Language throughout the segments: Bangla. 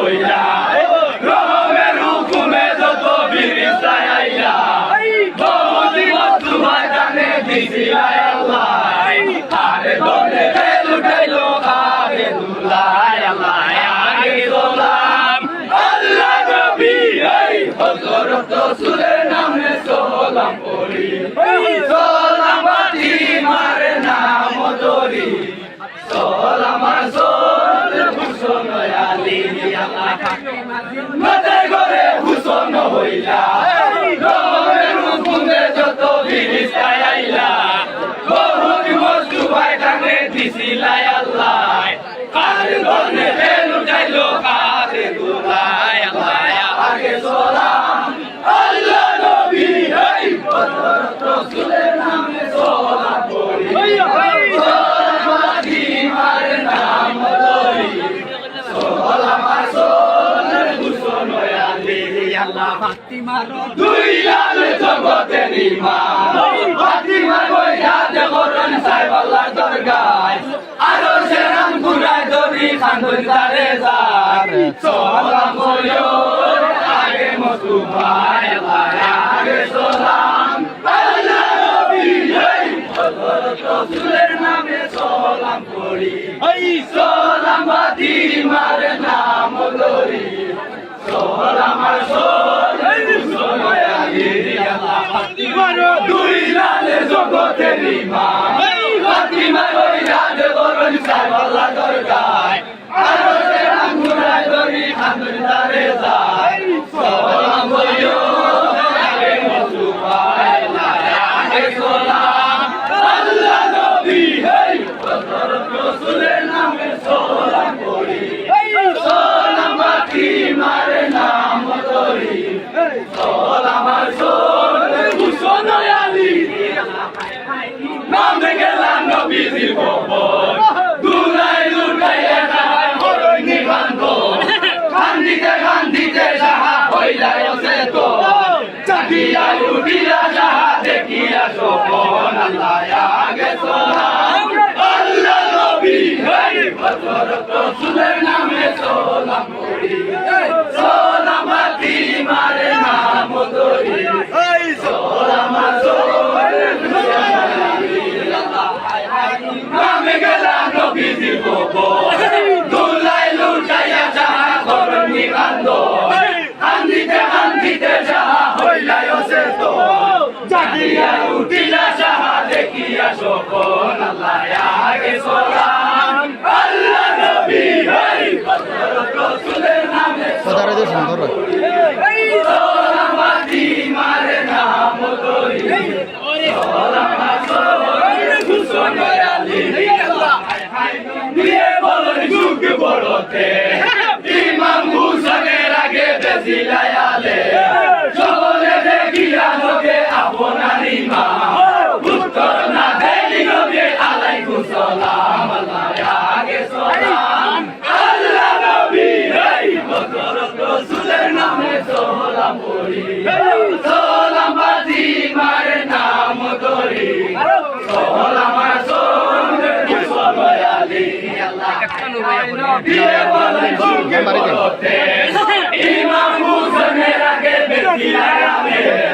হইলা রহমের হুকুমে যত ফিরিস্তা আইলা বহুদি বস্তু ময়দানে দিছিলা আল্লাহ আরে দলে ফেল উঠাইলো আরে দুলাই আল্লাহ আগে সালাম আল্লাহ নবী এই হযরত রাসূলের নামে সালাম পড়ি সালাম বাতি মারে নাম ধরি সালাম রাসূল হুসন আলী আল্লাহ মাথায় করে হুসন হইলা রহমের হুকুমে যত ফিরিস্তা আইলা বহুত বস্তু ময়দানে দিছিলা আল্লাহ কার বনে ফেল উঠাইলো কারে দুলাই আল্লাহ আগে সালাম আল্লাহ নবী এই হযরত রাসূলের নামে সালাম পড়ি সালাম বাতি মারে নাম ধরি সালাম রাসূল হুসন আলী আল্লাহ ফাতিমার দুই লাল জগতের ইমাম ফাতিমার বইয়া দেবরন সাহেব আল্লাহর দরগায় আরো সেরাম কুরাই ধরি খান্দন তারে যায় সালাম বলো আগে মুস্তাফায় আল্লাহ আগে সালাম আল্লাহ নবী এই হযরত রাসূলের নামে সালাম পড়ি এই সালাম বাতি মারে নাম ধরি সালাম রাসূল হুসন আলী আল্লাহ ফাতিমার দুই লাল জগতের ইমাম ফাতিমার বইয়া দেবরন সাহেব আল্লাহর দরগায় আরো সেরাম কুরাই ধরি খান্দন তারে যায় সালাম বলো আগে মুস্তাফায় আল্লাহ আগে সালাম আল্লাহ নবী এই হযরত রাসূলের নামে সালাম পড়ি সালাম বাতি মারে নাম ধরি সালাম রাসূল হুসন আলী নামে গেলাম নবীজির কবর দুলাই লুটাইয়া যায় হরই নিবান্ধ কান্দিতে যাহা হইলা তো চাকিয়া উঠিয়া যাহা দেখিয়া সপন আল্লাহ আগে সালাম আল্লাহ নবী এই হযরত রাসূলের নামে সালাম পড়ি সালাম বাতি মারে নাম ধরি সালাম রাসূল নামে গেলাম নবীজির কবর দুলাই লুটাইয়া যাহা করন নিকান্দ কান্দিতে যাহা হইলা তো জাগিয়া উঠিলা যাহা দেখিয়া সপন আল্লাহ আগে সালাম আল্লাহ নবী এই হযরত রাসূলের নামে সালাম বাতি মারে নাম ধরি সালাম রাসূল হুসন আলী আল্লাহ দিয়ে বলেন যুগ বড়তে ইমাম হুসেনের আগে বেজিলা আলে সকলে দেখিয়া নবে আপনার ইমাম উত্তর না দেলি নবে আলাইকুম সালাম আল্লাহ আগে সালাম আল্লাহ নবী এই হযরত রাসূলের নামে সালাম পড়ি সালাম বাতি মারে নাম ধরি সালাম রাসূল হুসন আলী আল্লাহ দিয়ে বলেন যুগ বড়তে ইমাম হুসেনের আগে বেজিলা আলে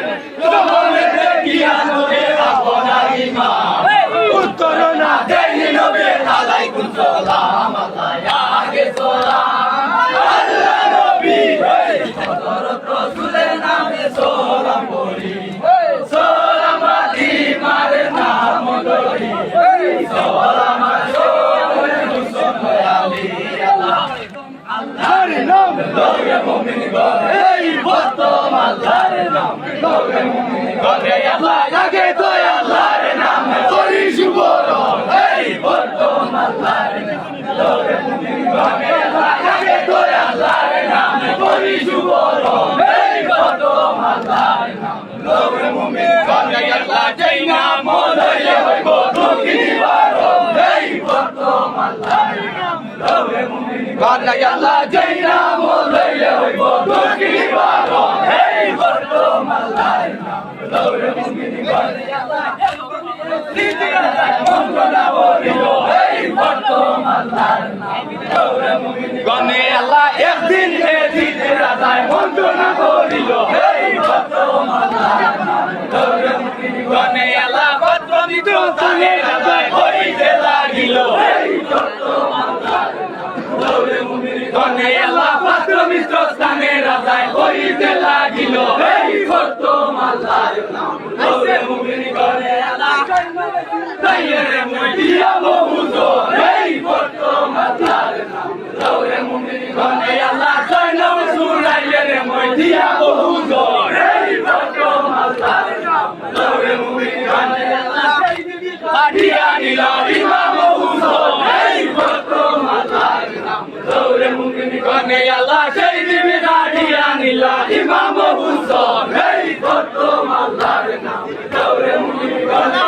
সকলে দেখিয়া নবে আপনার ইমাম উত্তর না দেলি নবে আলাইকুম সালাম আল্লাহ আগে সালাম আল্লাহ নবী এই হযরত রাসূলের নামে সালাম পড়ি সালাম বাতি মারে নাম ধরি সালাম রাসূল হুসন আলী আল্লাহ আল্লাহর নাম লগে মুমিন গরে এই বর্তমান আল্লাহর নাম লগে মুমিন গরে আল্লাহ আগে তো আল্লাহর নাম করি শুভর এই বর্তমান আল্লাহর নাম লগে মুমিন গরে আল্লাহ আগে তো আল্লাহর নাম করি শুভর এই বর্তমান আল্লাহর নাম লগে মুমিন গরে আল্লাহ যেই নাম লইলে হইব দুঃখী নিবারণ এই বর্তমান আল্লাহর নাম লগে মুমিন গরে আল্লাহ যেই নাম লইলে হইব দুঃখী নিবারণ এই বর্তমান আল্লাহর নাম লগে মুমিন গরে আল্লাহ গনে আল্লাহ একদিন এই ভক্ত মাল্লার নাম লৌরে মুমিনি গণে আল্লাহ পত্র দিত তাহে রাজায় হইতে লাগিল এই ভক্ত মাল্লার নাম লৌরে মুমিনি গণে আল্লাহ পত্র মিত্র স্থানে রাজায় হইতে লাগিল এই ভক্ত মাল্লার নাম লৌরে মুমিনি গণে আল্লাহ তাইরে মইয়া বহুত এই ভক্ত মাল্লার নাম লৌরে মুমিনি গণে আল্লাহ জয়নাল সুরাইলে রে মইয়া বহুত এই ভক্ত মাল্লার নাম লৌরে মুমিনি গণে আল্লাহ পাঠিয়া নিল ইমাম বহুত এই ভক্ত মাল্লার নাম লৌরে মুমিনি গণে আল্লাহ সেই দিবি পাঠিয়া নিল ইমাম বহুত এই ভক্ত মাল্লার নাম লৌরে মুমিনি গণে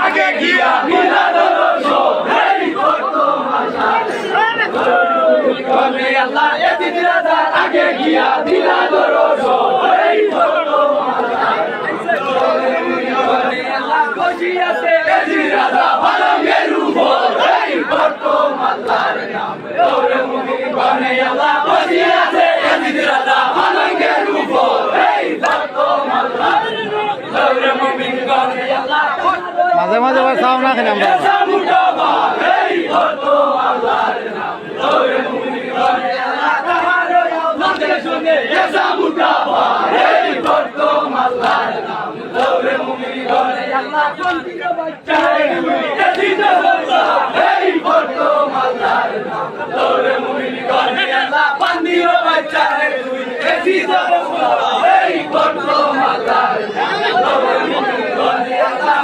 আগে গিয়া মিলাদ রসুল এই ভক্ত মাল্লার আল্লাহ এদিন রাজার আগে গিয়া মিলাদ রসুল এই ভক্ত মাল্লার আল্লাহ বসিয়াছে এদিন রাজা পালঙ্গের উপর এই ভক্ত মাল্লার নাম লৌরে মুমিনি গণে আল্লাহ বসিয়াছে এদিন রাজা পালঙ্গের উপর এই ভক্ত মাল্লার লৌরে মুমিনি গণে আল্লাহ মাঝে মাঝে আবার সাউন্ড না খেলে আমরা এই ভক্ত মাল্লার নাম লৌরে মুমিনি গণে আল্লাহ তাহারে নামে শুনে এসা মুটাবার এই ভক্ত মাল্লার নাম লৌরে মুমিনি গণে আল্লাহ কোনদিন বাচ্চারে এদিন বাচ্চা এই ভক্ত মাল্লার নাম লৌরে মুমিনি গণে আল্লাহ বান্দির বাচ্চারে এদিন বাচ্চা এই ভক্ত মাল্লার নাম লৌরে মুমিনি গণে আল্লাহ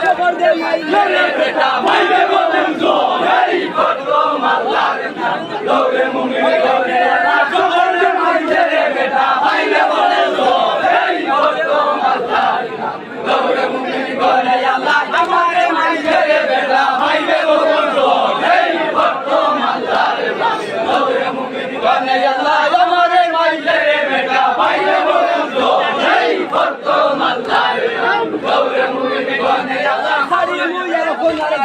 লৌরে বেটা ভাইবে বলেন তো এই ভক্ত মাল্লার নাম লৌরে মুমিনি গণে আল্লাহ লৌরে মাইরে বেটা ভাইবে বলেন তো এই ভক্ত মাল্লার নাম লৌরে মুমিনি গণে আল্লাহ আমারে মাইরে বেটা ভাইবে বলেন তো এই ভক্ত মাল্লার নাম লৌরে মুমিনি গণে আল্লাহ আমারে মাইরে বেটা ভাইবে বলেন তো এই ভক্ত মাল্লার নাম লৌরে মুমিনি গণে আল্লাহ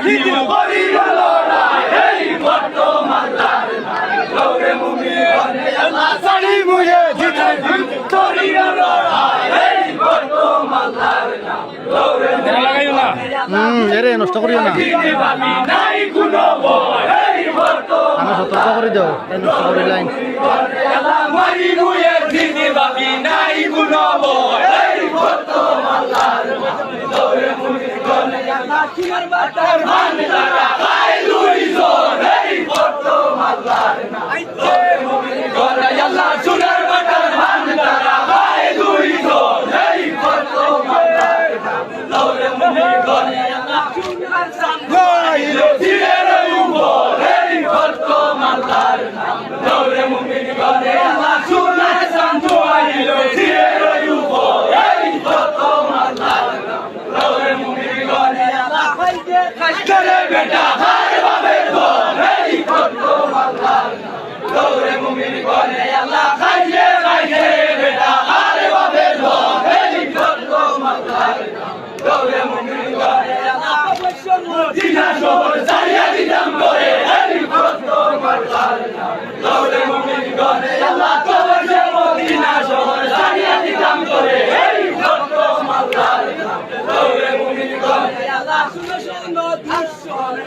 হিন্দু পরিবার এই ভক্ত মাল্লার নাম লৌরে মুমিনি গণে আল্লাহ সারি মুয়ে জিতে পরিবার এই ভক্ত মাল্লার নাম লৌরে মুমিনি এরে নষ্ট করিও না ভাবি নাই কোনো ভয় এই ভক্ত আমি সতর্ক করে দাও নষ্ট করে লাইন আল্লাহ মারি মুয়ে জিতে ভাবি নাই কোনো ভয় এই ভক্ত মাল্লার নাম লৌরে মুমিনি গণে আল্লাহ তোমার বাটার মান লাগা খাই লুইজন এই ভক্ত মাল্লার নাম লৌরে মুমিনি গণে আল্লাহ সোনার বাটার মান লাগা খাই লুইজন এই ভক্ত মাল্লার নাম লৌরে মুমিনি গণে আল্লাহ সোনার সান গাইলো জিরের উপর এই ভক্ত মাল্লার নাম লৌরে মুমিনি গণে আল্লাহ সোনার সান গাইলো জিরের উপর এই ভক্ত মাল্লার নাম লৌরে মুমিনি গণে আল্লাহ খাইতে বেটা হার বাবে দল এই ভক্ত মাল্লার নাম লৌরে মুমিনি গণে আল্লাহ খাইতে বেটা হার বাবে দল এই ভক্ত মাল্লার নাম লৌরে মুমিনি গণে আল্লাহ দিনা শহর জারিয়া দিতাম করে এই ভক্ত মাল্লার নাম লৌরে মুমিনি গণে আল্লাহ কবর যে মদিনা শহর জারিয়া দিতাম করে এই ভক্ত মাল্লার নাম লৌরে মুমিনি গণে আল্লাহ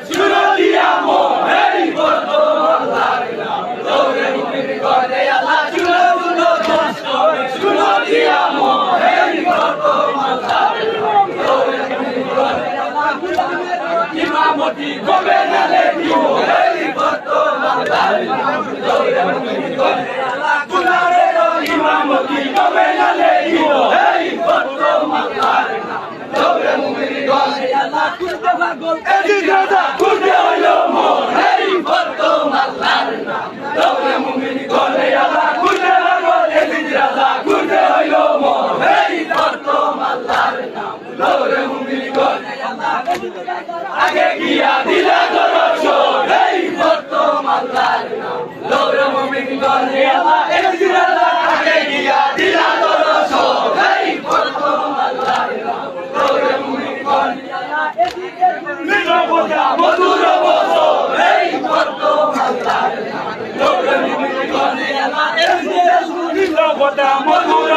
শুনো দিয়া মন এই ভক্ত মাল্লার নাম লৌরে মুমিনি গণে আল্লাহ শুনো দিয়া মন এই ভক্ত মাল্লার নাম লৌরে মুমিনি গণে আল্লাহ ইমামতি গোবে না লেখিও এই ভক্ত মাল্লার নাম লৌরে মুমিনি গণে আল্লাহ গুনারে ইমামতি গোবে না লেখিও এই ভক্ত মাল্লার নাম লৌরে মুমিনি গণে আল্লাহ কুরতে পাগল এদিন রাজা কুরতে হইলো মন এই ভক্ত মাল্লার নাম লৌরে মুমিনি গণে আল্লাহ কুরতে পাগল এদিন রাজা কুরতে কথা মধুর